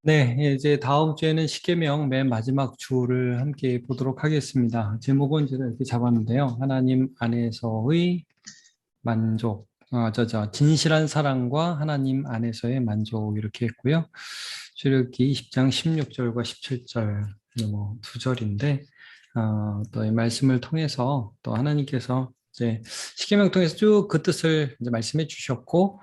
네, 이제 다음 주에는 십계명 맨 마지막 주를 함께 보도록 하겠습니다. 제목은 제가 이렇게 잡았는데요. 하나님 안에서의 만족, 진실한 사랑과 하나님 안에서의 만족 이렇게 했고요. 출애굽기 20장 16절과 17절 뭐 두 절인데 또 이 말씀을 통해서 또 하나님께서 이제 십계명 통해서 쭉 그 뜻을 이제 말씀해 주셨고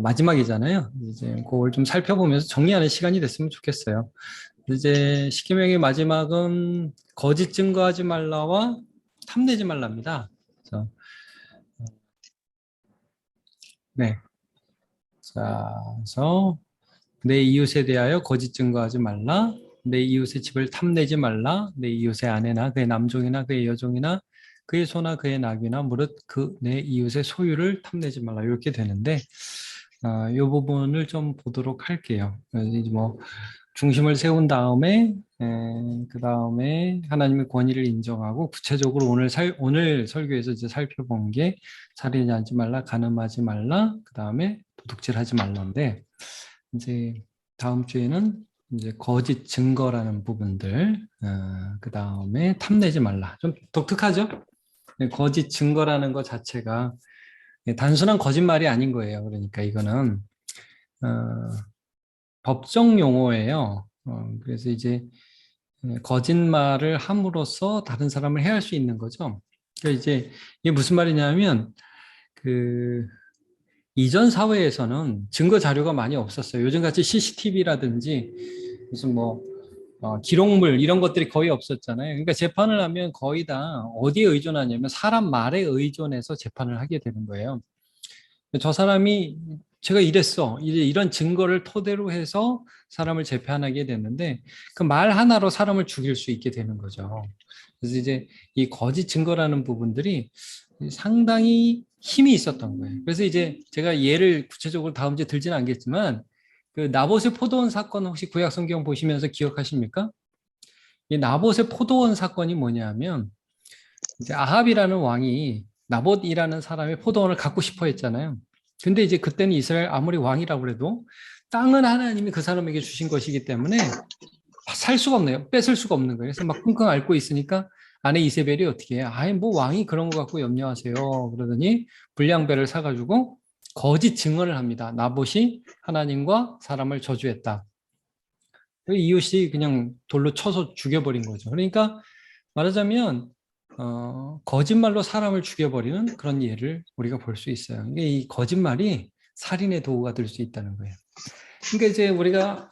마지막이잖아요. 이제 그걸 좀 살펴보면서 정리하는 시간이 됐으면 좋겠어요. 이제 십계명의 마지막은 거짓 증거하지 말라와 탐내지 말랍니다. 그래서 네, 자, 그래서 내 이웃에 대하여 거짓 증거하지 말라. 내 이웃의 집을 탐내지 말라. 내 이웃의 아내나 그의 남종이나 그의 여종이나 그의 소나 그의 낙이나 무릇 그 내 이웃의 소유를 탐내지 말라. 이렇게 되는데 이 부분을 좀 보도록 할게요. 이제 뭐 중심을 세운 다음에 그 다음에 하나님의 권위를 인정하고 구체적으로 오늘 설교에서 이제 살펴본 게 살인하지 말라, 간음하지 말라, 그 다음에 도둑질하지 말라인데 이제 다음 주에는 이제 거짓 증거라는 부분들, 그 다음에 탐내지 말라. 좀 독특하죠? 네, 거짓 증거라는 것 자체가 단순한 거짓말이 아닌 거예요. 그러니까 이거는 어, 법정 용어예요. 그래서 이제 거짓말을 함으로써 다른 사람을 해할 수 있는 거죠. 그러니까 이제 이게 무슨 말이냐면 그 이전 사회에서는 증거 자료가 많이 없었어요. 요즘같이 CCTV라든지 무슨 뭐 기록물 이런 것들이 거의 없었잖아요. 그러니까 재판을 하면 거의 다 어디에 의존하냐면 사람 말에 의존해서 재판을 하게 되는 거예요. 저 사람이 제가 이랬어. 이제 이런 증거를 토대로 해서 사람을 재판하게 되는데 그 말 하나로 사람을 죽일 수 있게 되는 거죠. 그래서 이제 이 거짓 증거라는 부분들이 상당히 힘이 있었던 거예요. 그래서 이제 제가 예를 구체적으로 다음 주에 들지는 않겠지만 그 나봇의 포도원 사건 혹시 구약 성경 보시면서 기억하십니까? 이 나봇의 포도원 사건이 뭐냐면 이제 아합이라는 왕이 나봇이라는 사람의 포도원을 갖고 싶어 했잖아요. 근데 이제 그때는 이스라엘 아무리 왕이라고 해도 땅은 하나님이 그 사람에게 주신 것이기 때문에 살 수가 없네요. 뺏을 수가 없는 거예요. 그래서 막 끙끙 앓고 있으니까 아내 이세벨이 어떻게 해? 아이 뭐 왕이 그런 거 갖고 염려하세요. 그러더니 불량배를 사가지고 거짓 증언을 합니다. 나봇이 하나님과 사람을 저주했다. 이웃이 그냥 돌로 쳐서 죽여버린 거죠. 그러니까 말하자면 거짓말로 사람을 죽여버리는 그런 예를 우리가 볼 수 있어요. 이 거짓말이 살인의 도구가 될 수 있다는 거예요. 그러니까 이제 우리가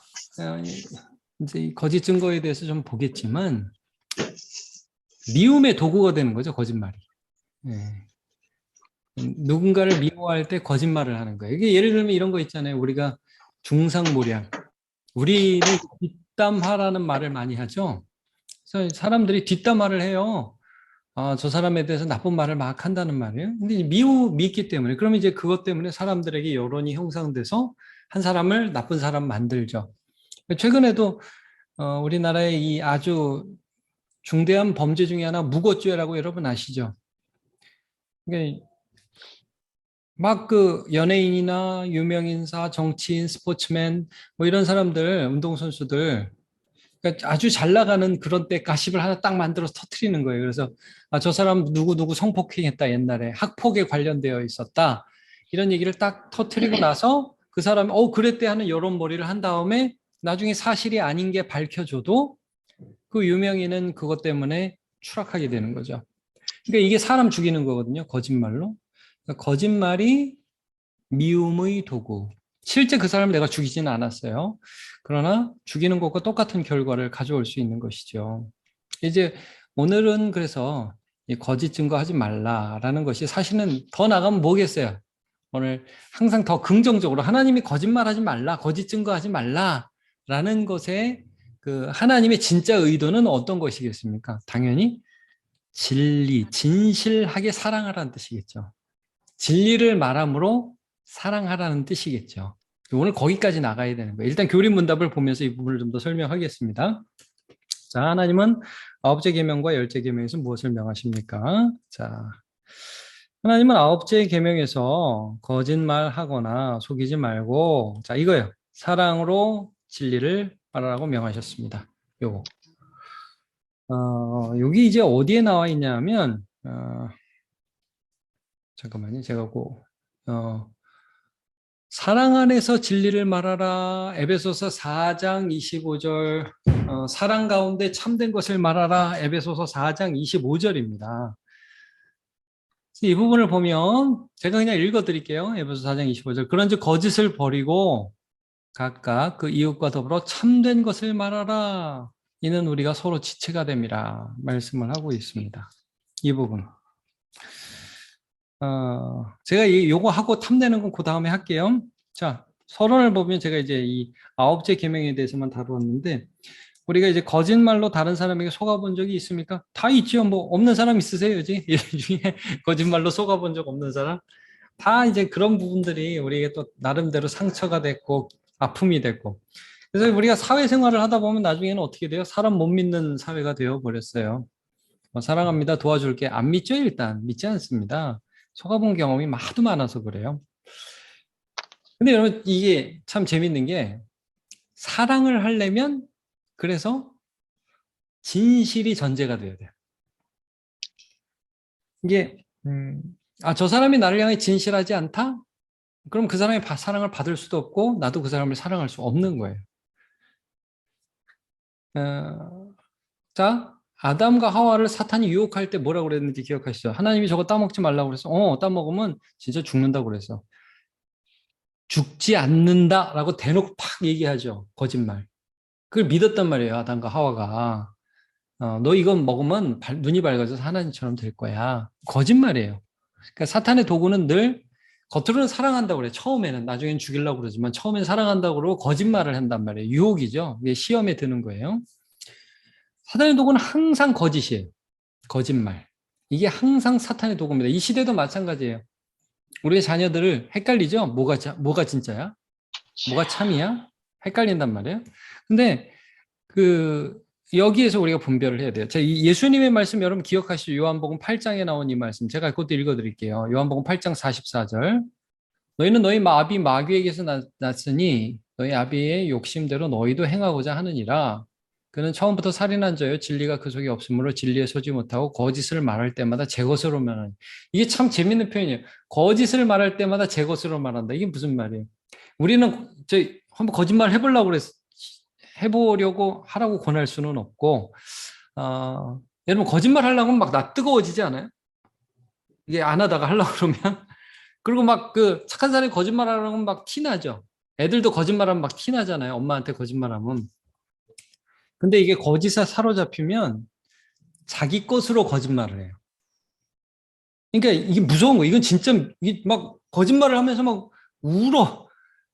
이제 이 거짓 증거에 대해서 좀 보겠지만 미움의 도구가 되는 거죠, 거짓말이. 예. 누군가를 미워할 때 거짓말을 하는 거예요. 이게 예를 들면 이런 거 있잖아요. 우리가 중상모략. 우리는 뒷담화라는 말을 많이 하죠. 그래서 사람들이 뒷담화를 해요. 저 사람에 대해서 나쁜 말을 막 한다는 말이에요. 근데 믿기 때문에, 그러면 이제 그것 때문에 사람들에게 여론이 형성돼서 한 사람을 나쁜 사람 만들죠. 최근에도, 우리나라의 이 아주 중대한 범죄 중에 하나, 무고죄라고 여러분 아시죠? 그러니까 막 그 연예인이나 유명인사, 정치인, 스포츠맨, 뭐 이런 사람들, 운동선수들, 그러니까 아주 잘 나가는 그런 때 가십을 하나 딱 만들어서 터트리는 거예요. 그래서 저 사람 누구누구 성폭행했다 옛날에 학폭에 관련되어 있었다. 이런 얘기를 딱 터트리고 나서 그 사람이 그랬대 하는 여론 몰이를 한 다음에 나중에 사실이 아닌 게 밝혀져도 그 유명인은 그것 때문에 추락하게 되는 거죠. 그러니까 이게 사람 죽이는 거거든요. 거짓말로. 그러니까 거짓말이 미움의 도구. 실제 그 사람을 내가 죽이지는 않았어요. 그러나 죽이는 것과 똑같은 결과를 가져올 수 있는 것이죠. 이제 오늘은 그래서 이 거짓 증거하지 말라라는 것이 사실은 더 나가면 뭐겠어요? 오늘 항상 더 긍정적으로 하나님이 거짓말하지 말라, 거짓 증거하지 말라라는 것에 그 하나님의 진짜 의도는 어떤 것이겠습니까? 당연히 진리, 진실하게 사랑하라는 뜻이겠죠. 진리를 말함으로 사랑하라는 뜻이겠죠. 오늘 거기까지 나가야 되는 거예요. 일단 교리 문답을 보면서 이 부분을 좀 더 설명하겠습니다. 자, 하나님은 아홉째 계명과 열째 계명에서 무엇을 명하십니까? 자, 하나님은 아홉째 계명에서 거짓말하거나 속이지 말고, 자, 이거예요. 사랑으로 진리를 말하라고 명하셨습니다. 요거. 여기 이제 어디에 나와 있냐면, 잠깐만요. 제가 사랑 안에서 진리를 말하라. 에베소서 4장 25절. 사랑 가운데 참된 것을 말하라. 에베소서 4장 25절입니다. 이 부분을 보면 제가 그냥 읽어드릴게요. 에베소 4장 25절. 그런즉 거짓을 버리고 각각 그 이웃과 더불어 참된 것을 말하라. 이는 우리가 서로 지체가 됨이라 말씀을 하고 있습니다. 이 부분. 제가 요거 하고 탐내는 건 그 다음에 할게요. 자, 서론을 보면 제가 이제 이 9째 계명에 대해서만 다루었는데, 우리가 이제 거짓말로 다른 사람에게 속아본 적이 있습니까? 다 있죠. 뭐 없는 사람 있으세요, 여기? 이 중에 거짓말로 속아본 적 없는 사람? 다 이제 그런 부분들이 우리에게 또 나름대로 상처가 됐고 아픔이 됐고. 그래서 우리가 사회생활을 하다 보면 나중에는 어떻게 돼요? 사람 못 믿는 사회가 되어 버렸어요. 사랑합니다. 도와줄게. 안 믿죠, 일단. 믿지 않습니다. 속아본 경험이 하도 많아서 그래요. 근데 여러분, 이게 참 재밌는 게, 사랑을 하려면, 그래서 진실이 전제가 돼야 돼요. 이게, 저 사람이 나를 향해 진실하지 않다? 그럼 그 사람이 사랑을 받을 수도 없고, 나도 그 사람을 사랑할 수 없는 거예요. 자, 아담과 하와를 사탄이 유혹할 때 뭐라고 그랬는지 기억하시죠? 하나님이 저거 따먹지 말라고 그래서, 따먹으면 진짜 죽는다고 그랬어. 죽지 않는다라고 대놓고 팍 얘기하죠. 거짓말. 그걸 믿었단 말이에요. 아담과 하와가. 너 이건 먹으면 눈이 밝아져서 하나님처럼 될 거야. 거짓말이에요. 그러니까 사탄의 도구는 늘 겉으로는 사랑한다고 그래요. 처음에는. 나중엔 죽이려고 그러지만 처음엔 사랑한다고 그러고 거짓말을 한단 말이에요. 유혹이죠. 이게 시험에 드는 거예요. 사탄의 도구는 항상 거짓이에요. 거짓말. 이게 항상 사탄의 도구입니다. 이 시대도 마찬가지예요. 우리의 자녀들을 헷갈리죠? 뭐가 진짜야? 뭐가 참이야? 헷갈린단 말이에요. 근데 여기에서 우리가 분별을 해야 돼요. 예수님의 말씀 여러분 기억하시죠? 요한복음 8장에 나온 이 말씀. 제가 그것도 읽어드릴게요. 요한복음 8장 44절. 너희는 너희 아비 마귀에게서 났으니 너희 아비의 욕심대로 너희도 행하고자 하느니라. 그는 처음부터 살인한 자요 진리가 그 속에 없으므로 진리에 서지 못하고 거짓을 말할 때마다 제 것으로 말하는. 이게 참 재밌는 표현이에요. 거짓을 말할 때마다 제 것으로 말한다. 이게 무슨 말이에요? 우리는 한번 거짓말 해보려고 하라고 권할 수는 없고, 여러분 거짓말 하려고 하면 막 나 뜨거워지지 않아요? 이게 안 하다가 하려고 그러면 그리고 막 착한 사람이 거짓말 하려고 하면 막 티나죠. 애들도 거짓말하면 막 티나잖아요. 엄마한테 거짓말하면. 근데 이게 거짓에 사로잡히면 자기 것으로 거짓말을 해요. 그러니까 이게 무서운 거예요. 이건 진짜 막 거짓말을 하면서 막 울어.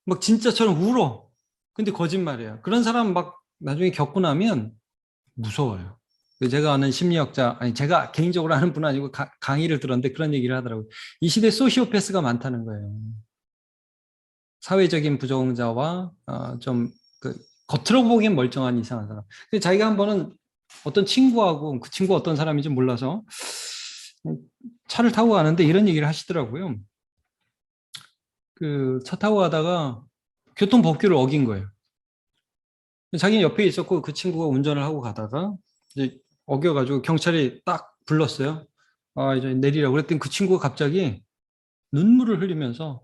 막 진짜처럼 울어. 근데 거짓말이에요. 그런 사람 막 나중에 겪고 나면 무서워요. 제가 아는 심리학자, 제가 개인적으로 아는 분은 아니고 강의를 들었는데 그런 얘기를 하더라고요. 이 시대에 소시오패스가 많다는 거예요. 사회적인 부정자와 겉으로 보기엔 멀쩡한 이상한 사람. 근데 자기가 한 번은 어떤 친구하고 그 친구가 어떤 사람인지 몰라서 차를 타고 가는데 이런 얘기를 하시더라고요. 차 타고 가다가 교통법규를 어긴 거예요. 자기는 옆에 있었고 그 친구가 운전을 하고 가다가 이제 어겨가지고 경찰이 딱 불렀어요. 이제 내리라고 그랬더니 그 친구가 갑자기 눈물을 흘리면서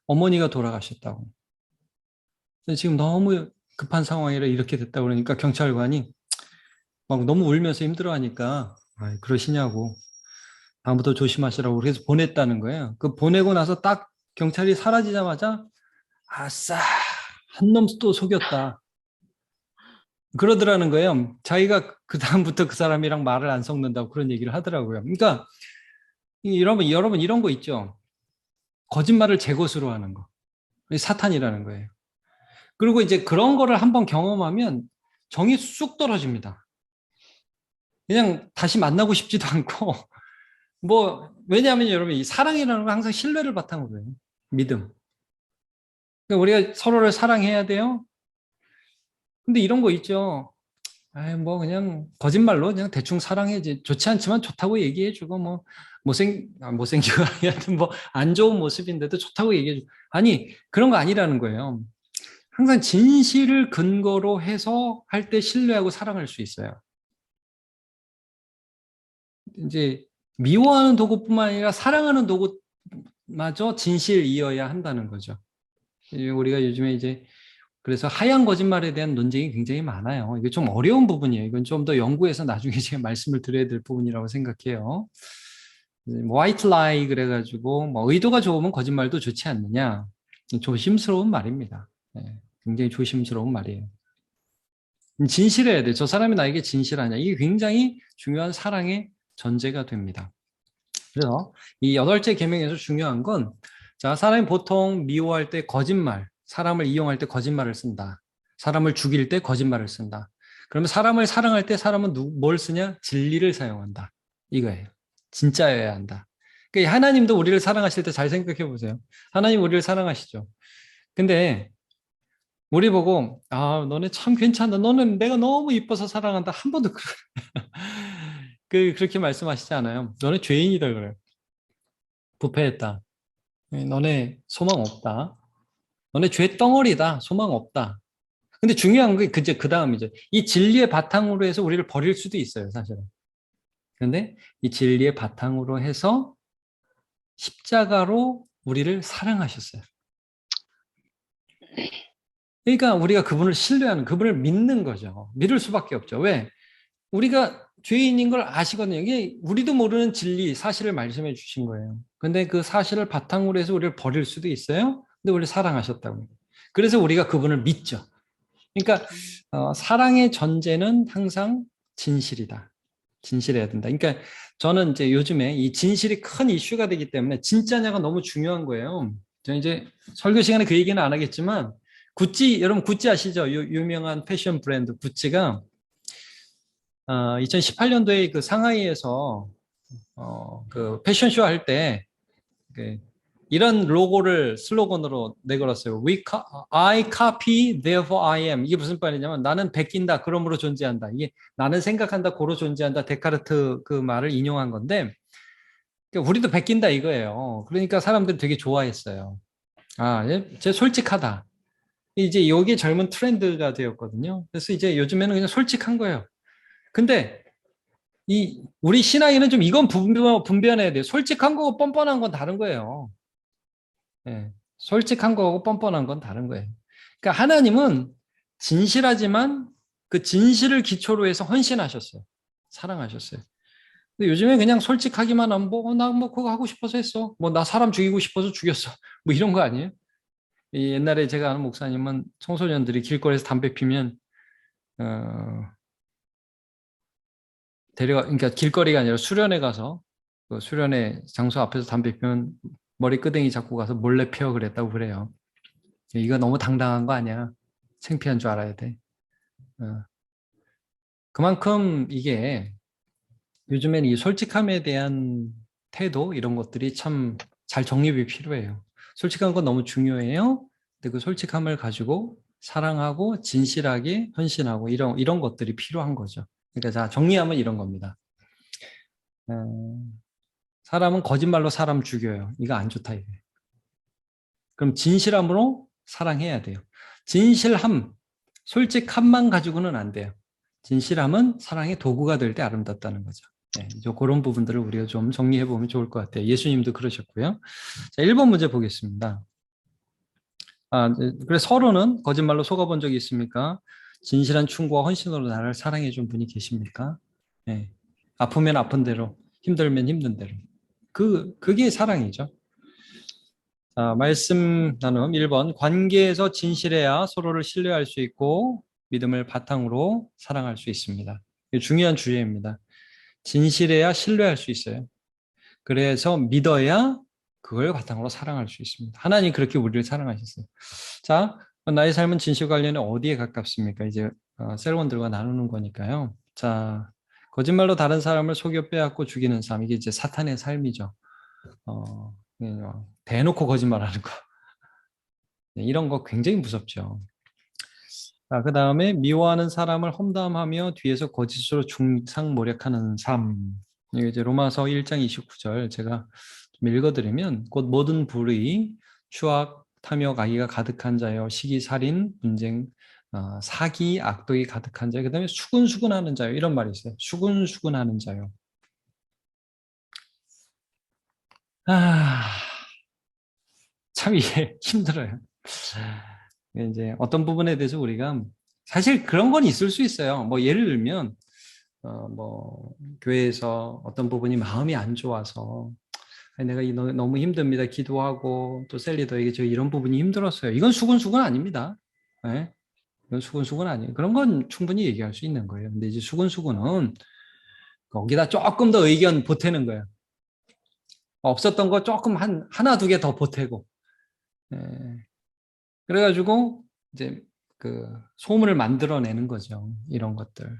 어머니가 돌아가셨다고. 지금 너무 급한 상황이라 이렇게 됐다고 그러니까 경찰관이 막 너무 울면서 힘들어하니까 그러시냐고. 다음부터 조심하시라고 그래서 보냈다는 거예요. 보내고 나서 딱 경찰이 사라지자마자 아싸 한 놈 또 속였다. 그러더라는 거예요. 자기가 그 다음부터 그 사람이랑 말을 안 섞는다고 그런 얘기를 하더라고요. 그러니까 여러분 이런 거 있죠. 거짓말을 제 것으로 하는 거. 사탄이라는 거예요. 그리고 이제 그런 거를 한번 경험하면 정이 쑥 떨어집니다. 그냥 다시 만나고 싶지도 않고 왜냐하면 여러분 이 사랑이라는 건 항상 신뢰를 바탕으로 해요. 믿음. 그러니까 우리가 서로를 사랑해야 돼요. 근데 이런 거 있죠. 그냥 거짓말로 그냥 대충 사랑해지. 좋지 않지만 좋다고 얘기해주고 못생기고 하여튼 안 좋은 모습인데도 좋다고 얘기해주고. 아니 그런 거 아니라는 거예요. 항상 진실을 근거로 해서 할 때 신뢰하고 사랑할 수 있어요. 이제 미워하는 도구뿐만 아니라 사랑하는 도구마저 진실이어야 한다는 거죠. 우리가 요즘에 이제 그래서 하얀 거짓말에 대한 논쟁이 굉장히 많아요. 이게 좀 어려운 부분이에요. 이건 좀 더 연구해서 나중에 제가 말씀을 드려야 될 부분이라고 생각해요. 화이트 라이 그래가지고 뭐 의도가 좋으면 거짓말도 좋지 않느냐. 조심스러운 말입니다. 네, 굉장히 조심스러운 말이에요. 진실해야 돼. 저 사람이 나에게 진실하냐. 이게 굉장히 중요한 사랑의 전제가 됩니다. 그래서 이 여덟째 계명에서 중요한 건, 자, 사람이 보통 미워할 때 거짓말, 사람을 이용할 때 거짓말을 쓴다. 사람을 죽일 때 거짓말을 쓴다. 그러면 사람을 사랑할 때 사람은 뭘 쓰냐? 진리를 사용한다. 이거예요. 진짜여야 한다. 그러니까 하나님도 우리를 사랑하실 때 잘 생각해 보세요. 하나님 우리를 사랑하시죠. 근데 우리 보고 너네 참 괜찮다. 너는 내가 너무 이뻐서 사랑한다. 한 번도 그렇게 말씀하시지 않아요. 너네 죄인이다 그래요. 부패했다. 너네 소망 없다. 너네 죄 덩어리다. 소망 없다. 근데 중요한 게 그제 그 다음이죠. 이 진리의 바탕으로 해서 우리를 버릴 수도 있어요, 사실은. 그런데 이 진리의 바탕으로 해서 십자가로 우리를 사랑하셨어요. 그러니까 우리가 그분을 신뢰하는, 그분을 믿는 거죠. 믿을 수밖에 없죠. 왜? 우리가 죄인인 걸 아시거든요. 이게 우리도 모르는 진리, 사실을 말씀해 주신 거예요. 근데 그 사실을 바탕으로 해서 우리를 버릴 수도 있어요. 근데 우리를 사랑하셨다고. 그래서 우리가 그분을 믿죠. 그러니까 사랑의 전제는 항상 진실이다. 진실해야 된다. 그러니까 저는 이제 요즘에 이 진실이 큰 이슈가 되기 때문에 진짜냐가 너무 중요한 거예요. 저 이제 설교 시간에 그 얘기는 안 하겠지만 구찌, 여러분 구찌 아시죠? 유명한 패션 브랜드 구찌가 2018년도에 그 상하이에서 그 패션쇼 할 때 이런 로고를 슬로건으로 내걸었어요. I copy, therefore I am. 이게 무슨 말이냐면 나는 베낀다, 그러므로 존재한다. 이게 나는 생각한다, 고로 존재한다. 데카르트 그 말을 인용한 건데 그러니까 우리도 베낀다 이거예요. 그러니까 사람들이 되게 좋아했어요. 쟤 솔직하다. 이제 이게 젊은 트렌드가 되었거든요. 그래서 이제 요즘에는 그냥 솔직한 거예요. 근데 우리 신앙에는 좀 이건 분별해야 돼요. 솔직한 거고 뻔뻔한 건 다른 거예요. 예, 솔직한 거하고 뻔뻔한 건 다른 거예요. 그러니까 하나님은 진실하지만 그 진실을 기초로 해서 헌신하셨어요. 사랑하셨어요. 근데 요즘에 그냥 솔직하기만 하면 나 뭐 그거 하고 싶어서 했어. 뭐 나 사람 죽이고 싶어서 죽였어. 뭐 이런 거 아니에요? 옛날에 제가 아는 목사님은 청소년들이 길거리에서 담배 피면 어, 그러니까 길거리가 아니라 수련회 가서 그 수련회 장소 앞에서 담배 피면 머리 끄댕이 잡고 가서 몰래 피워 그랬다고 그래요. 이거 너무 당당한 거 아니야. 창피한 줄 알아야 돼. 어. 그만큼 이게 요즘엔 이 솔직함에 대한 태도 이런 것들이 참 잘 정립이 필요해요. 솔직한 건 너무 중요해요. 근데 그 솔직함을 가지고 사랑하고 진실하게 헌신하고 이런 것들이 필요한 거죠. 그러니까 자 정리하면 이런 겁니다. 어, 사람은 거짓말로 사람 죽여요. 이거 안 좋다 이게. 그럼 진실함으로 사랑해야 돼요. 진실함, 솔직함만 가지고는 안 돼요. 진실함은 사랑의 도구가 될 때 아름답다는 거죠. 네, 그런 부분들을 우리가 좀 정리해 보면 좋을 것 같아요. 예수님도 그러셨고요. 자, 1번 문제 보겠습니다. 그래 서로는 거짓말로 속아본 적이 있습니까? 진실한 충고와 헌신으로 나를 사랑해 준 분이 계십니까? 네. 아프면 아픈 대로, 힘들면 힘든 대로. 그게 사랑이죠. 자, 말씀 나눔 1번. 관계에서 진실해야 서로를 신뢰할 수 있고 믿음을 바탕으로 사랑할 수 있습니다. 이게 중요한 주제입니다. 진실해야 신뢰할 수 있어요. 그래서 믿어야 그걸 바탕으로 사랑할 수 있습니다. 하나님 그렇게 우리를 사랑하셨어요. 자, 나의 삶은 진실 관련에 어디에 가깝습니까? 이제 셀원들과 나누는 거니까요. 자, 거짓말로 다른 사람을 속여 빼앗고 죽이는 삶, 이게 이제 사탄의 삶이죠. 대놓고 거짓말하는 거. 네, 이런 거 굉장히 무섭죠. 자, 그 다음에 미워하는 사람을 험담하며 뒤에서 거짓으로 중상모략하는 삶. 이게 이제 로마서 1장 29절 제가 좀 읽어드리면 곧 모든 불의, 추악, 탐욕, 악의가 가득한 자요, 시기, 살인, 분쟁, 사기, 악독이 가득한 자요. 그다음에 수근수근하는 자요. 이런 말이 있어요. 수근수근하는 자요. 참 이게 힘들어요. 이제 어떤 부분에 대해서 우리가 사실 그런 건 있을 수 있어요. 뭐 예를 들면 뭐 교회에서 어떤 부분이 마음이 안 좋아서 아니, 내가 너무 힘듭니다. 기도하고 또 셀리더에게 저 이런 부분이 힘들었어요. 이건 수근수근 아닙니다. 네? 이건 수근수근 아니에요. 그런 건 충분히 얘기할 수 있는 거예요. 근데 이제 수근수근은 거기다 조금 더 의견 보태는 거예요. 없었던 거 조금 하나 두 개 더 보태고. 예. 그래가지고 이제 그 소문을 만들어내는 거죠. 이런 것들.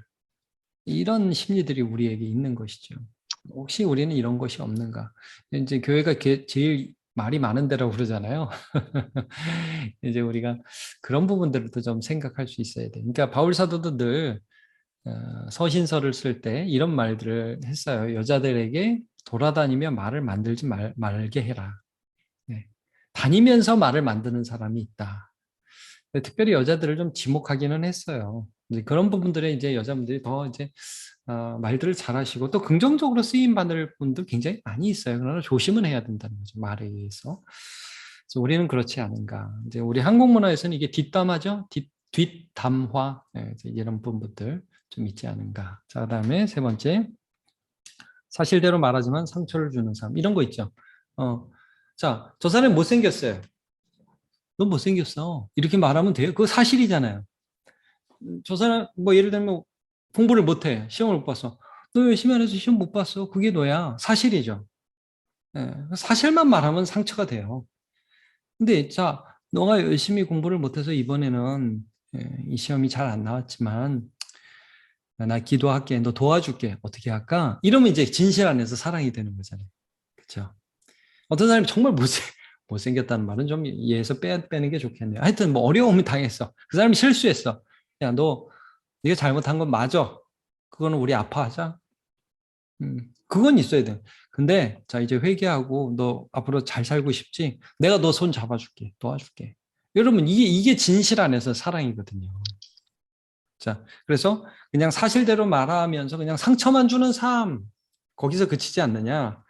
이런 심리들이 우리에게 있는 것이죠. 혹시 우리는 이런 것이 없는가? 이제 교회가 제일 말이 많은 데라고 그러잖아요. 이제 우리가 그런 부분들도 좀 생각할 수 있어야 돼. 그러니까 바울 사도도 늘 서신서를 쓸 때 이런 말들을 했어요. 여자들에게 돌아다니며 말을 만들지 말게 해라. 네. 다니면서 말을 만드는 사람이 있다. 특별히 여자들을 좀 지목하기는 했어요. 이제 그런 부분들에 이제 여자분들이 더 이제 말들을 잘하시고 또 긍정적으로 쓰임 받을 분들 굉장히 많이 있어요. 그러나 조심은 해야 된다는 거죠. 말에 의해서. 그래서 우리는 그렇지 않은가. 이제 우리 한국 문화에서는 이게 뒷담화죠. 뒷담화 이런 부분들 좀 있지 않은가. 자, 그다음에 세 번째 사실대로 말하지만 상처를 주는 사람 이런 거 있죠. 자, 저 사람이 못생겼어요. 넌 못생겼어. 이렇게 말하면 돼요. 그거 사실이잖아요. 저 사람 뭐 예를 들면 공부를 못해. 시험을 못 봤어. 너 열심히 안 해서 시험 못 봤어. 그게 너야. 사실이죠. 예, 사실만 말하면 상처가 돼요. 근데 자, 너가 열심히 공부를 못해서 이번에는 이 시험이 잘 안 나왔지만 나 기도할게. 너 도와줄게. 어떻게 할까? 이러면 이제 진실 안에서 사랑이 되는 거잖아요. 그렇죠? 어떤 사람이 정말 못생겼다는 말은 좀 이해해서 빼는 게 좋겠네요. 하여튼 뭐 어려움이 당했어. 그 사람이 실수했어. 야, 너 네가 잘못한 건 맞아. 그거는 우리 아파하자. 그건 있어야 돼. 근데 자 이제 회개하고 너 앞으로 잘 살고 싶지? 내가 너 손 잡아줄게. 도와줄게. 여러분 이게 진실 안에서 사랑이거든요. 자, 그래서 그냥 사실대로 말하면서 그냥 상처만 주는 삶 거기서 그치지 않느냐?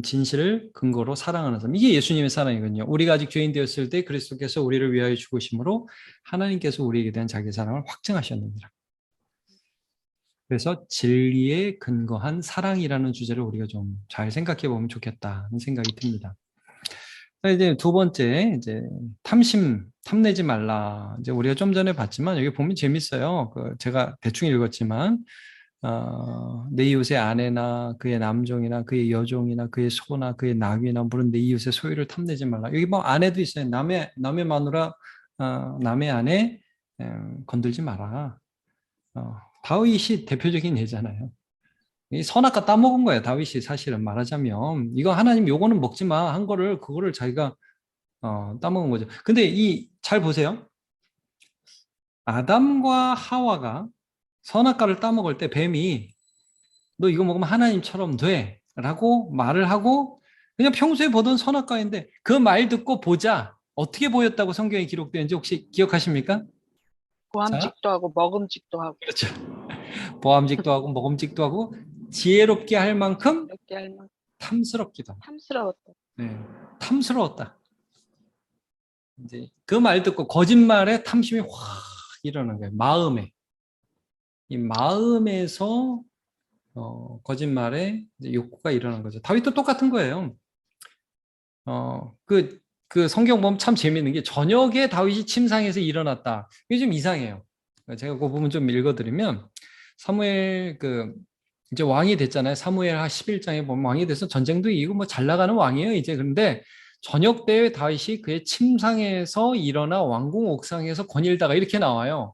진실을 근거로 사랑하는 삶. 이게 예수님의 사랑이거든요. 우리가 아직 죄인 되었을 때 그리스도께서 우리를 위하여 죽으심으로 하나님께서 우리에게 대한 자기 사랑을 확증하셨느니라. 그래서 진리에 근거한 사랑이라는 주제를 우리가 좀 잘 생각해 보면 좋겠다는 생각이 듭니다. 이제 두 번째, 이제 탐내지 말라. 이제 우리가 좀 전에 봤지만 여기 보면 재밌어요. 제가 대충 읽었지만, 내 이웃의 아내나 그의 남종이나 그의 여종이나 그의 소나 그의 낙이나 물은 내 이웃의 소유를 탐내지 말라. 여기 뭐 아내도 있어요. 남의 마누라, 남의 아내 건들지 마라. 다윗이 대표적인 예잖아요. 이 선악과 따먹은 거예요. 다윗이 사실은 말하자면 이거 하나님 요거는 먹지 마 한 거를 그거를 자기가 따먹은 거죠. 근데 잘 보세요. 아담과 하와가 선악과를 따먹을 때 뱀이 너 이거 먹으면 하나님처럼 돼라고 말을 하고 그냥 평소에 보던 선악과인데 그 말 듣고 보자 어떻게 보였다고 성경에 기록되는지 혹시 기억하십니까? 자, 보암직도 하고 먹음직도 하고 그렇죠. 보암직도 하고 먹음직도 하고 지혜롭게 할 만큼 이렇게 할 만큼 탐스럽기도 하고. 탐스러웠다. 네, 탐스러웠다. 이제 그 말 듣고 거짓말에 탐심이 확 일어나는 거예요. 마음에. 이 마음에서 거짓말에 이제 욕구가 일어난 거죠. 다윗도 똑같은 거예요. 그 성경 보면 참 재밌는 게 저녁에 다윗이 침상에서 일어났다. 이게 좀 이상해요. 제가 그 부분 좀 읽어드리면 사무엘 이제 왕이 됐잖아요. 사무엘 하 11장에 보면 왕이 돼서 전쟁도 이기고 뭐 잘 나가는 왕이에요. 이제 그런데 저녁 때에 다윗이 그의 침상에서 일어나 왕궁 옥상에서 거닐다가 이렇게 나와요.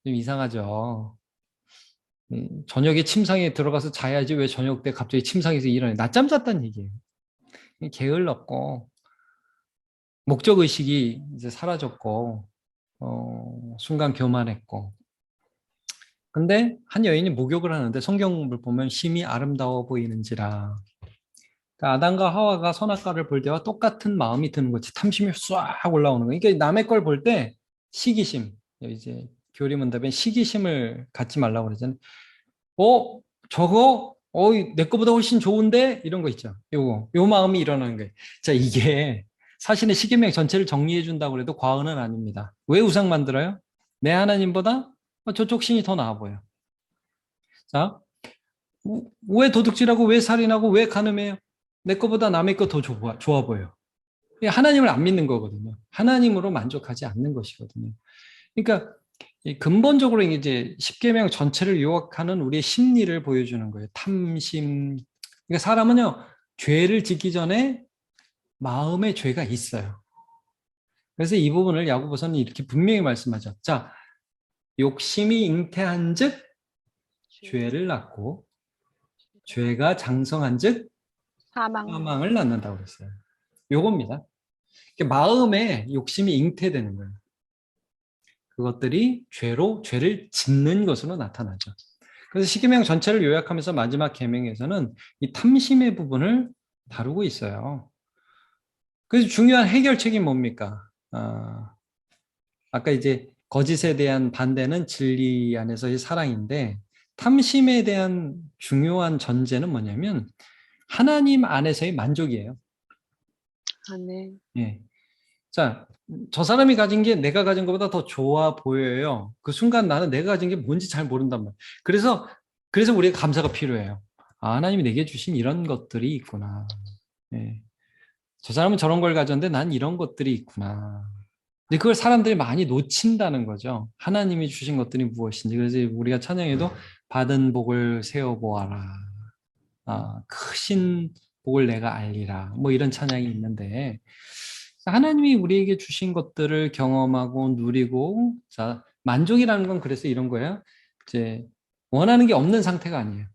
좀 이상하죠. 저녁에 침상에 들어가서 자야지 왜 저녁 때 갑자기 침상에서 일어나 낮잠 잤다는 얘기예요. 게을렀고 목적 의식이 이제 사라졌고 순간 교만했고 근데 한 여인이 목욕을 하는데 성경을 보면 심히 아름다워 보이는지라 그러니까 아담과 하와가 선악과를 볼 때와 똑같은 마음이 드는 거지. 탐심이 싹 올라오는 거예요. 그러니까 남의 걸 볼 때 시기심, 이제 교리문답에 시기심을 갖지 말라고 그러잖아요. 어, 저거, 내 거보다 훨씬 좋은데? 이런 거 있죠. 요 마음이 일어나는 거예요. 자, 이게 사실은 시계명 전체를 정리해 준다고 해도 과언은 아닙니다. 왜 우상 만들어요? 내 하나님보다 저쪽 신이 더 나아 보여. 자, 왜 도둑질하고, 왜 살인하고, 왜 가늠해요? 내 거보다 남의 거 더 좋아 보여. 하나님을 안 믿는 거거든요. 하나님으로 만족하지 않는 것이거든요. 그러니까 이 근본적으로 이제 십계명 전체를 요약하는 우리의 심리를 보여주는 거예요. 탐심. 그러니까 사람은요, 죄를 짓기 전에 마음에 죄가 있어요. 그래서 이 부분을 야고보서는 이렇게 분명히 말씀하죠. 자, 욕심이 잉태한즉 죄를 낳고 죄가 장성한즉 사망. 사망을 낳는다고 그랬어요. 요겁니다. 마음에 욕심이 잉태되는 거예요. 그것들이 죄를 짓는 것으로 나타나죠. 그래서 십계명 전체를 요약하면서 마지막 계명에서는 이 탐심의 부분을 다루고 있어요. 그래서 중요한 해결책이 뭡니까? 아까 이제 거짓에 대한 반대는 진리 안에서의 사랑인데 탐심에 대한 중요한 전제는 뭐냐면 하나님 안에서의 만족이에요. 아멘. 예. 자, 저 사람이 가진 게 내가 가진 것보다 더 좋아 보여요. 그 순간 나는 내가 가진 게 뭔지 잘 모른단 말이에요. 그래서 우리가 감사가 필요해요. 아, 하나님이 내게 주신 이런 것들이 있구나. 예. 저 사람은 저런 걸 가졌는데 난 이런 것들이 있구나. 근데 그걸 사람들이 많이 놓친다는 거죠. 하나님이 주신 것들이 무엇인지. 그래서 우리가 찬양에도 받은 복을 세어보아라. 크신 복을 내가 알리라. 뭐 이런 찬양이 있는데 하나님이 우리에게 주신 것들을 경험하고 누리고 자 만족이라는 건 그래서 이런 거예요. 이제 원하는 게 없는 상태가 아니에요.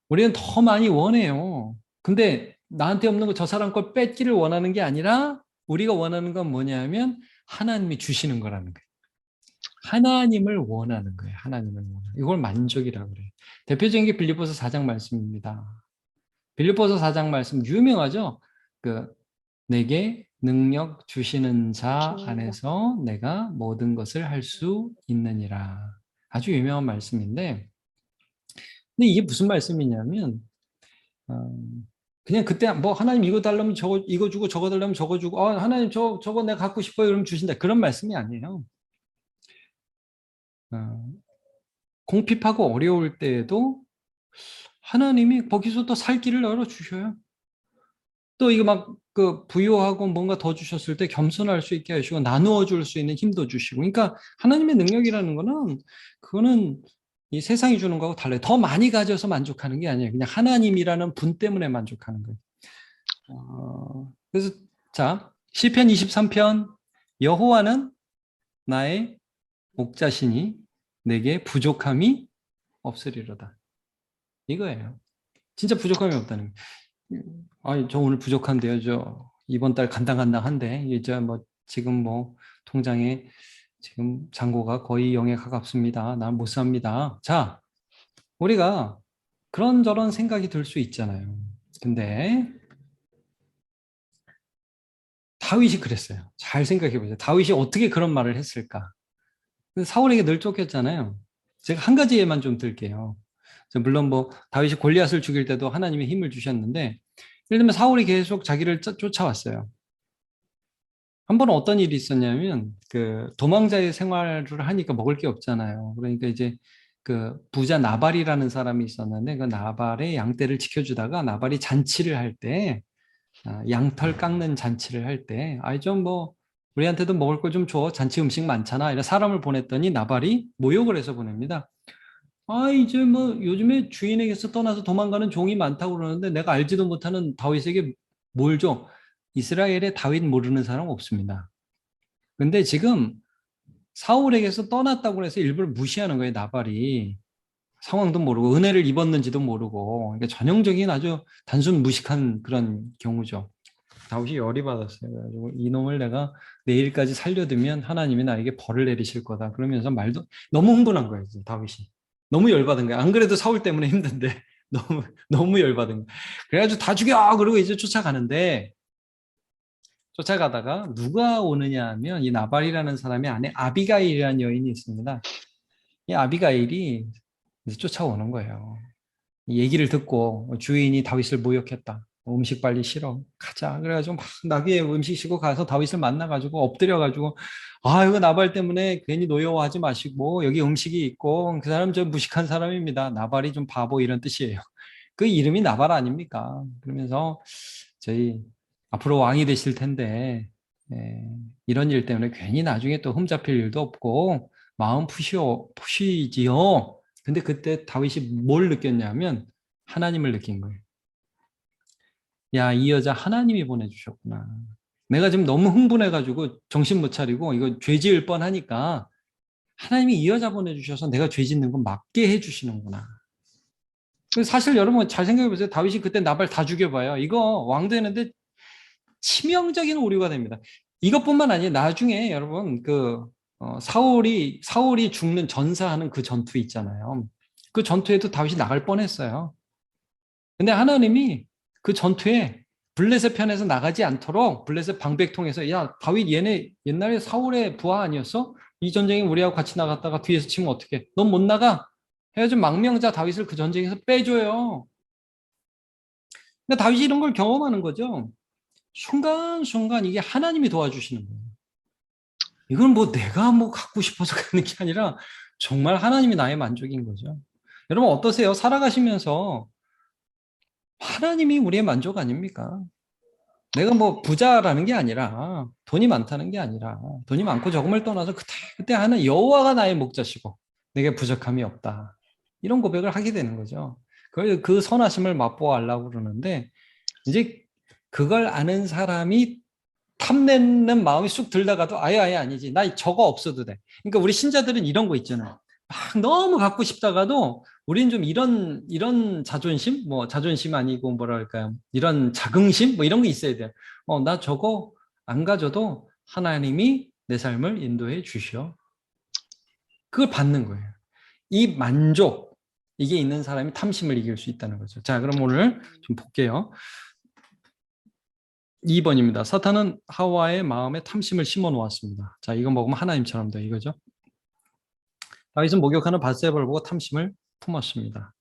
우리는 더 많이 원해요. 근데 나한테 없는 거 저 사람 걸 뺏기를 원하는 게 아니라 우리가 원하는 건 뭐냐면 하나님이 주시는 거라는 거예요. 하나님을 원하는 거예요. 하나님을 원하는. 이걸 만족이라고 그래요. 대표적인 게 빌립보서 4장 말씀입니다. 빌립보서 4장 말씀 유명하죠? 내게 능력 주시는 자 안에서 내가 모든 것을 할 수 있느니라. 아주 유명한 말씀인데 근데 이게 무슨 말씀이냐면 그냥 그때 뭐 하나님 이거 달라면 이거 주고 저거 달라면 저거 주고 하나님 저거 내가 갖고 싶어요 그러면 주신다. 그런 말씀이 아니에요. 공핍하고 어려울 때에도 하나님이 거기서 또 살 길을 열어주셔요. 또 이거 막 부유하고 뭔가 더 주셨을 때 겸손할 수 있게 하시고 나누어 줄 수 있는 힘도 주시고. 그러니까 하나님의 능력이라는 거는 그거는 이 세상이 주는 거하고 달라요. 더 많이 가져서 만족하는 게 아니에요. 그냥 하나님이라는 분 때문에 만족하는 거예요. 그래서 자, 시편 23편 여호와는 나의 목자시니 내게 부족함이 없으리로다. 이거예요. 진짜 부족함이 없다는 거예요. 아니, 저 오늘 부족한데요. 저 이번 달 간당간당한데 이제 뭐 지금 뭐 통장에 지금 잔고가 거의 0에 가깝습니다. 난 못 삽니다. 자, 우리가 그런저런 생각이 들 수 있잖아요. 근데 다윗이 그랬어요. 잘 생각해 보세요. 다윗이 어떻게 그런 말을 했을까? 사울에게 늘 쫓겼잖아요. 제가 한 가지 예만 좀 들게요. 물론 뭐 다윗이 골리앗을 죽일 때도 하나님의 힘을 주셨는데 예를 들면 사울이 계속 자기를 쫓아왔어요. 한 번은 어떤 일이 있었냐면 도망자의 생활을 하니까 먹을 게 없잖아요. 그러니까 이제 부자 나발이라는 사람이 있었는데 그 나발의 양떼를 지켜주다가 나발이 잔치를 할 때 양털 깎는 잔치를 할 때 좀 뭐 우리한테도 먹을 걸 좀 줘. 잔치 음식 많잖아. 이런 사람을 보냈더니 나발이 모욕을 해서 보냅니다. 이제 뭐 요즘에 주인에게서 떠나서 도망가는 종이 많다고 그러는데 내가 알지도 못하는 다윗에게 뭘 줘? 이스라엘에 다윗 모르는 사람 없습니다. 근데 지금 사울에게서 떠났다고 해서 일부러 무시하는 거예요, 나발이. 상황도 모르고 은혜를 입었는지도 모르고. 그러니까 전형적인 아주 단순 무식한 그런 경우죠. 다윗이 열이 받았어요. 그래가지고 이놈을 내가 내일까지 살려두면 하나님이 나에게 벌을 내리실 거다. 그러면서 말도 너무 흥분한 거예요, 다윗이. 너무 열받은 거예요. 안 그래도 사울 때문에 힘든데 너무 열받은 거야. 그래가지고 다 죽여! 그러고 이제 쫓아가는데, 쫓아가다가 누가 오느냐 하면 이 나발이라는 사람의 아내 아비가일이라는 여인이 있습니다. 이 아비가일이 이제 쫓아오는 거예요. 이 얘기를 듣고 주인이 다윗을 모욕했다. 음식 빨리 실어. 가자. 그래가지고 막 나귀에 음식 싣고 가서 다윗을 만나가지고 엎드려가지고 아, 이거 나발 때문에 괜히 노여워하지 마시고 여기 음식이 있고 그 사람 좀 무식한 사람입니다. 나발이 좀 바보 이런 뜻이에요. 그 이름이 나발 아닙니까? 그러면서 저희 앞으로 왕이 되실 텐데 이런 일 때문에 괜히 나중에 또 흠잡힐 일도 없고 마음 푸시지요. 근데 그때 다윗이 뭘 느꼈냐면 하나님을 느낀 거예요. 야, 이 여자 하나님이 보내주셨구나. 내가 지금 너무 흥분해가지고 정신 못 차리고 이거 죄 지을 뻔하니까 하나님이 이 여자 보내주셔서 내가 죄 짓는 건 맞게 해주시는구나. 사실 여러분 잘 생각해보세요. 다윗이 그때 나발 다 죽여봐요. 이거 왕 되는데 치명적인 오류가 됩니다. 이것뿐만 아니라 나중에 여러분 사울이 죽는 전사하는 그 전투 있잖아요. 그 전투에도 다윗이 나갈 뻔했어요. 근데 하나님이 그 전투에 블레셋 편에서 나가지 않도록 블레셋 방백 통해서 야 다윗 얘네 옛날에 사울의 부하 아니었어? 이 전쟁에 우리하고 같이 나갔다가 뒤에서 치면 어떡해? 넌 못 나가? 해가지고 망명자 다윗을 그 전쟁에서 빼줘요. 근데 다윗이 이런 걸 경험하는 거죠. 순간순간 이게 하나님이 도와주시는 거예요. 이건 뭐 내가 뭐 갖고 싶어서 가는 게 아니라 정말 하나님이 나의 만족인 거죠. 여러분 어떠세요? 살아가시면서 하나님이 우리의 만족 아닙니까? 내가 뭐 부자라는 게 아니라 돈이 많다는 게 아니라 돈이 많고 적음을 떠나서 그때 하는 여호와가 나의 목자시고 내게 부족함이 없다. 이런 고백을 하게 되는 거죠. 그 선하심을 맛보아 알라고 그러는데 이제 그걸 아는 사람이 탐내는 마음이 쑥 들다가도 아예 아니지. 나 저거 없어도 돼. 그러니까 우리 신자들은 이런 거 있잖아요. 막 너무 갖고 싶다가도 우리는 좀 이런 자존심? 뭐 자존심 아니고 뭐랄까요? 이런 자긍심? 뭐 이런 게 있어야 돼요. 나 저거 안 가져도 하나님이 내 삶을 인도해 주셔. 그걸 받는 거예요. 이 만족, 이게 있는 사람이 탐심을 이길 수 있다는 거죠. 자, 그럼 오늘 좀 볼게요. 2번입니다. 사탄은 하와의 마음에 탐심을 심어 놓았습니다. 자, 이거 먹으면 하나님처럼 돼. 이거죠. 다윗은 목욕하는 밧세바를 보고 탐심을 품었습니다.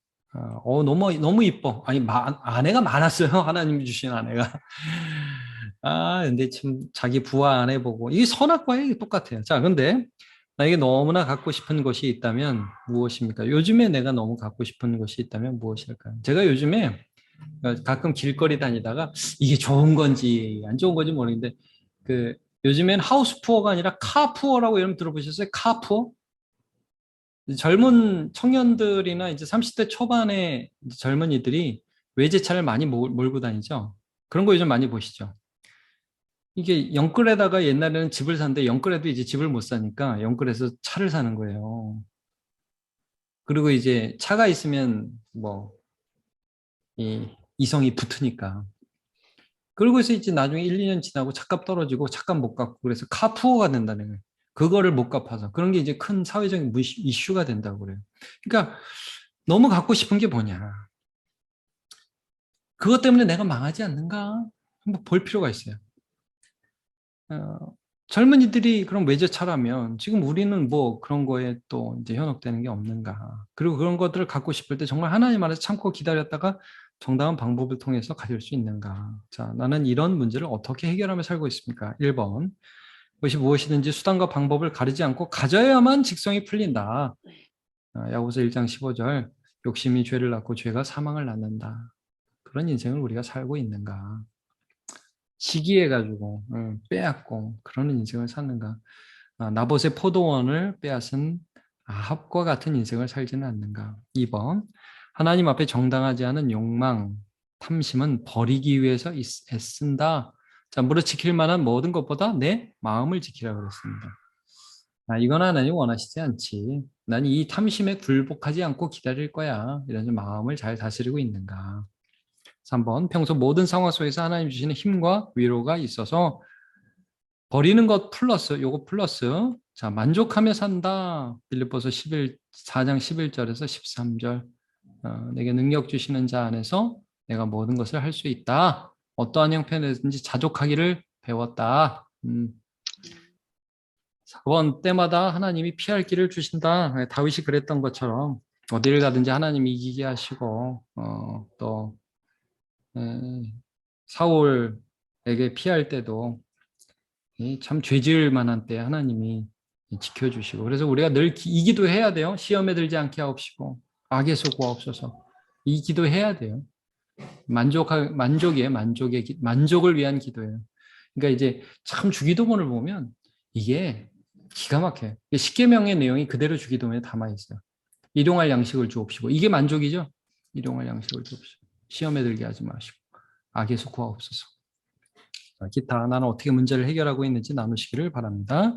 너무 이뻐. 아니, 아내가 많았어요. 하나님이 주신 아내가. 근데 참 자기 부하 아내 보고 이게 선악과에 똑같아요. 자, 근데 나에게 너무나 갖고 싶은 것이 있다면 무엇입니까? 요즘에 내가 너무 갖고 싶은 것이 있다면 무엇일까요? 제가 요즘에 가끔 길거리 다니다가 이게 좋은 건지 안 좋은 건지 모르겠는데 요즘엔 하우스 푸어가 아니라 카 푸어라고 이름 들어보셨어요? 카 푸어? 젊은 청년들이나 이제 30대 초반의 젊은이들이 외제차를 많이 몰고 다니죠. 그런 거 요즘 많이 보시죠. 이게 영끌에다가 옛날에는 집을 샀는데 영끌에도 이제 집을 못 사니까 영끌에서 차를 사는 거예요. 그리고 이제 차가 있으면 뭐 이성이 붙으니까. 그러고 있서 이제 나중에 1, 2년 지나고 차값 떨어지고 차값 못 갚고 그래서 카푸어가 된다는 거예요. 그거를 못 갚아서. 그런 게 이제 큰 사회적인 이슈가 된다고 그래요. 그러니까 너무 갖고 싶은 게 뭐냐. 그것 때문에 내가 망하지 않는가? 한번 볼 필요가 있어요. 어, 젊은이들이 그런 외제차라면 지금 우리는 뭐 그런 거에 또 이제 현혹되는 게 없는가. 그리고 그런 것들을 갖고 싶을 때 정말 하나님 안에서 참고 기다렸다가 정당한 방법을 통해서 가질 수 있는가. 자, 나는 이런 문제를 어떻게 해결하며 살고 있습니까? 1번. 그것이 무엇이든지 수단과 방법을 가리지 않고 가져야만 직성이 풀린다. 야고보서 1장 15절. 욕심이 죄를 낳고 죄가 사망을 낳는다. 그런 인생을 우리가 살고 있는가. 시기해가지고 빼앗고 그러는 인생을 사는가. 나봇의 포도원을 빼앗은 아합과 같은 인생을 살지는 않는가. 2번. 하나님 앞에 정당하지 않은 욕망, 탐심은 버리기 위해서 애쓴다. 자, 무릇 지킬 만한 모든 것보다 내 마음을 지키라 그랬습니다. 이건 하나님 원하시지 않지. 난 이 탐심에 굴복하지 않고 기다릴 거야. 이런 마음을 잘 다스리고 있는가. 3번. 평소 모든 상황 속에서 하나님 주시는 힘과 위로가 있어서 버리는 것 플러스 요거 플러스 만족하며 산다. 빌립보서 4장 11절에서 13절. 내게 능력 주시는 자 안에서 내가 모든 것을 할 수 있다. 어떠한 형편이든지 자족하기를 배웠다. 사건 때마다 하나님이 피할 길을 주신다. 다윗이 그랬던 것처럼 어디를 가든지 하나님이 이기게 하시고 또 사울에게 피할 때도 참 죄지을 만한 때 하나님이 지켜주시고 그래서 우리가 늘 이 기도해야 돼요. 시험에 들지 않게 하옵시고 악에서 구하옵소서. 이 기도해야 돼요. 만족이에요. 만족을 위한 기도예요. 그러니까 이제 참 주기도문을 보면 이게 기가 막혀요. 십계명의 내용이 그대로 주기도문에 담아 있어요. 일용할 양식을 주옵시고 이게 만족이죠. 일용할 양식을 주옵시고 시험에 들게 하지 마시고 악에서 구하옵소서. 기타 나는 어떻게 문제를 해결하고 있는지 나누시기를 바랍니다.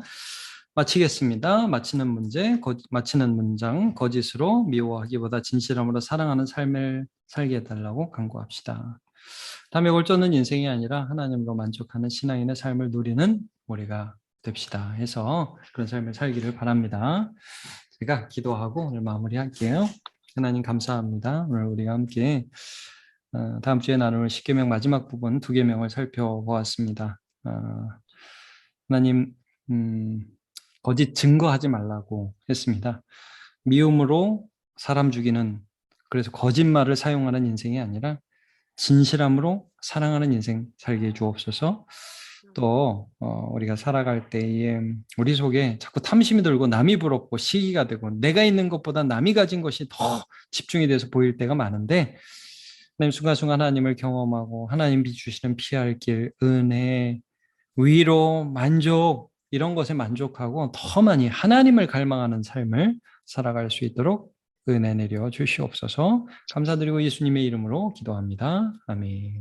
마치겠습니다. 마치는 문장 거짓으로 미워하기보다 진실함으로 사랑하는 삶을 살게 해달라고 간구합시다. 다음에 골전은 인생이 아니라 하나님으로 만족하는 신앙인의 삶을 누리는 우리가 됩시다 해서 그런 삶을 살기를 바랍니다. 제가 기도하고 오늘 마무리할게요. 하나님 감사합니다. 오늘 우리가 함께 다음 주에 나눌 십계명 마지막 부분 2계명을 살펴보았습니다. 하나님 거짓 증거하지 말라고 했습니다. 미움으로 사람 죽이는 그래서 거짓말을 사용하는 인생이 아니라 진실함으로 사랑하는 인생 살게 해주옵소서. 또 우리가 살아갈 때에 우리 속에 자꾸 탐심이 들고 남이 부럽고 시기가 되고 내가 있는 것보다 남이 가진 것이 더 집중이 돼서 보일 때가 많은데 하나님 순간순간 하나님을 경험하고 하나님이 주시는 피할 길, 은혜, 위로, 만족 이런 것에 만족하고 더 많이 하나님을 갈망하는 삶을 살아갈 수 있도록 은혜 내려 주시옵소서. 감사드리고 예수님의 이름으로 기도합니다. 아멘.